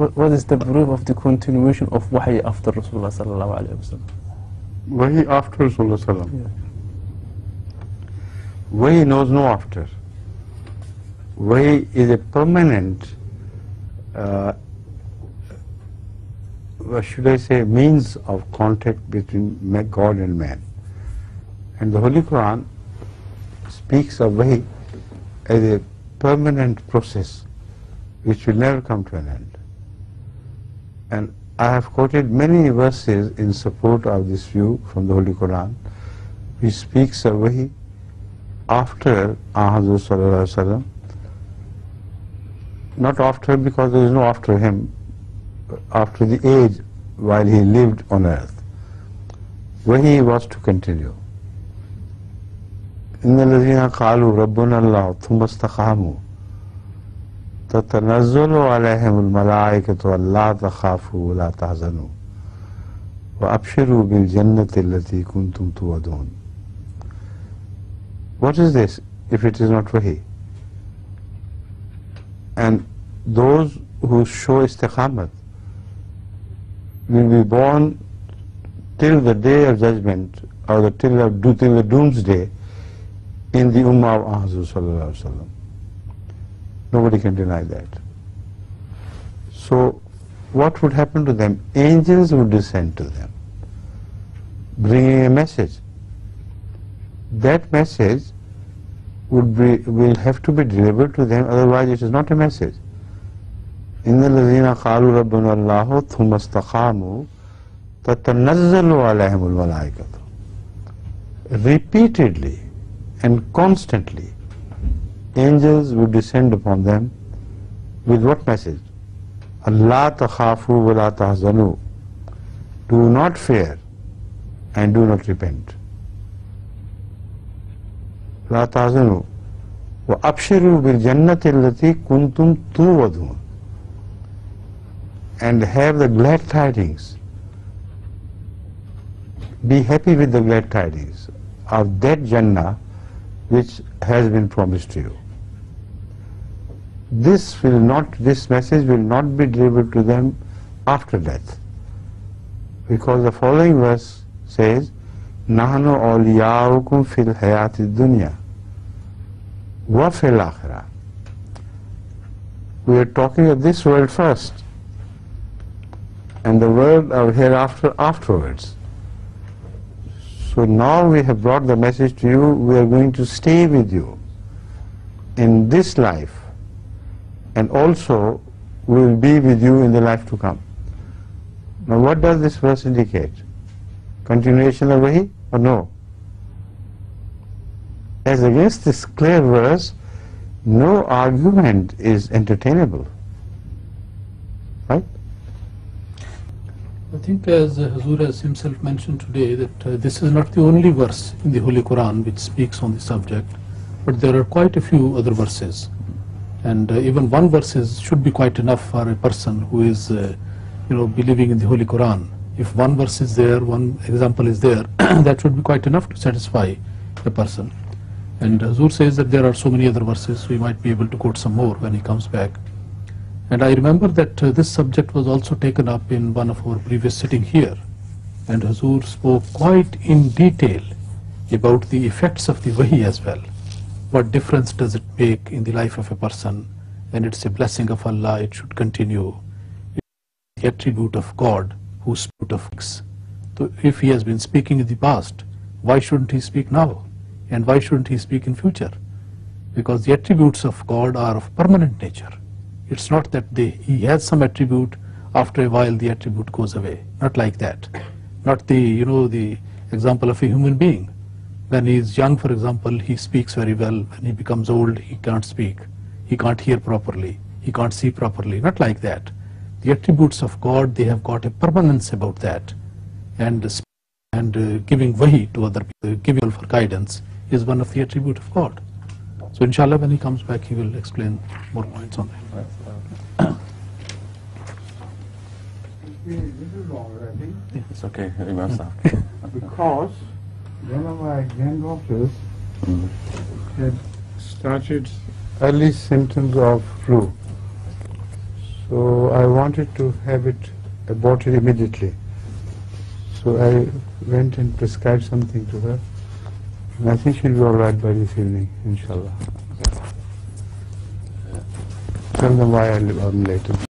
what is the proof of the continuation of Wahi after Rasulullah sallallahu alayhi wa sallam? Wahi after Rasulullah sallam. Yeah. Wahi knows no after. Wahi is a permanent, what should I say, means of contact between God and man. And the Holy Quran speaks of Wahi as a permanent process which will never come to an end. And I have quoted many verses in support of this view from the Holy Quran, which speaks of Wahi after Hadith sallallahu alaihi wasallam. Not after, because there is no after him, after the age while he lived on earth. Wahi was to continue. إِنَّ الَّذِينَ قَالُوا رَبُّنَا اللَّهُ ثُمَّ اسْتَقَامُوا تَتَنَزَّلُ عَلَيْهِمُ الْمَلَائِكَةُ أَلَّا تَخَافُوا وَلَا تَحْزَنُوا وَأَبْشِرُوا بِالْجَنَّةِ الَّتِي كُنْتُمْ تُوعَدُونَ. What is this if it is not Wahi? And those who show istiqamat will be born till the day of judgment, or till the doomsday, in the ummah of Ahmad sallallahu alaihi wasallam. Nobody can deny that. So what would happen to them? Angels would descend to them, bringing a message. That message will have to be delivered to them, otherwise it is not a message. إِنَّ الَّذِينَ قَالُوا رَبُّنَا اللَّهُ ثُمَّ اسْتَقَامُوا تَتَنَزَّلُ عَلَيْهِمُ الْمَلَائِكَةُ. Repeatedly and constantly, angels would descend upon them with what message? أَلَّا تَخَافُوا وَلَا تَحْزَنُوا. Do not fear and do not repent. لَا تَحْزَنُوا وَأَبْشِرُوا بِالْجَنَّةِ الَّتِي كُنْتُمْ تُوعَدُونَ. And have the glad tidings. Be happy with the glad tidings of that Jannah which has been promised to you. This message will not be delivered to them after death, because the following verse says, "Nahnu awliyaukum fil hayati dunya wa fil akhirah." We are talking of this world first, and the world of hereafter afterwards. So now we have brought the message to you. We are going to stay with you in this life, and also we will be with you in the life to come. Now what does this verse indicate? Continuation of Wahi or no? As against this clear verse, no argument is entertainable. Right? I think, as Hazur has himself mentioned today, that this is not the only verse in the Holy Quran which speaks on the subject, but there are quite a few other verses, and even one verse should be quite enough for a person who is believing in the Holy Quran. If one verse is there, one example is there, that should be quite enough to satisfy a person. And Hazur says that there are so many other verses, we might be able to quote some more when he comes back. And I remember that this subject was also taken up in one of our previous sitting here, and Hazur spoke quite in detail about the effects of the Wahi as well. What difference does it make in the life of a person? And it's a blessing of Allah, it should continue. It's the attribute of God who spoke of X. So if he has been speaking in the past, why shouldn't he speak now? And why shouldn't he speak in future? Because the attributes of God are of permanent nature. It's not that he has some attribute, after a while the attribute goes away. Not like that. Not the example of a human being. When he is young, for example, he speaks very well. When he becomes old, he can't speak. He can't hear properly. He can't see properly. Not like that. The attributes of God, they have got a permanence about that. And giving Wahi to other people, giving for guidance, is one of the attributes of God. So inshallah, when he comes back, he will explain more points on that. This is longer, I think. It's okay, Because one of my granddaughters had started early symptoms of flu. So I wanted to have it aborted immediately. So I went and prescribed something to her. And I think she'll be all right by this evening, inshallah. Tell them why I'm later.